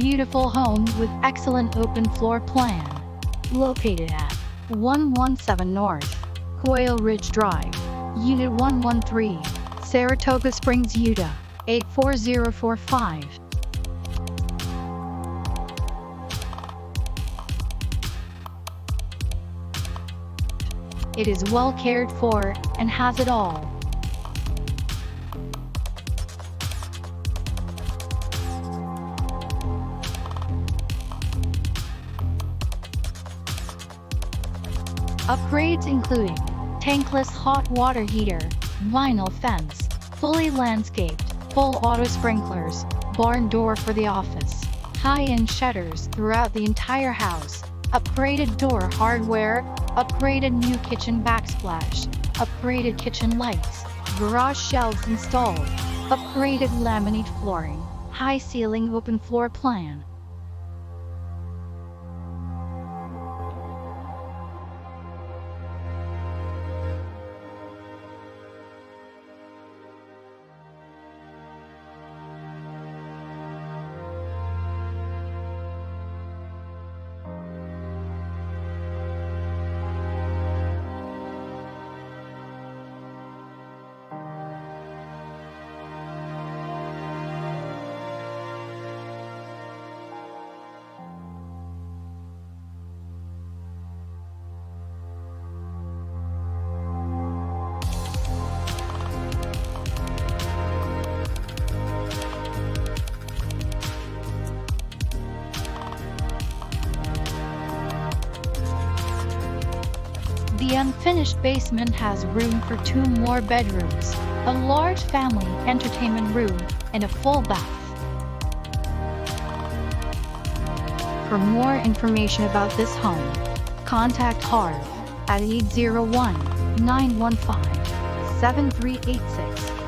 beautiful home with excellent open floor plan. Located at 117 North Quail Ridge Drive, Unit 113, Saratoga Springs, Utah, 84045. It is well cared for and has it all. Upgrades including tankless hot water heater, vinyl fence, fully landscaped, full auto sprinklers, barn door for the office, high-end shutters throughout the entire house, upgraded door hardware, upgraded new kitchen backsplash, upgraded kitchen lights, garage shelves installed, upgraded laminate flooring, high ceiling open floor plan. The unfinished basement has room for 2 more bedrooms, a large family entertainment room, and a full bath. For more information about this home, contact Harv at 801-915-7386.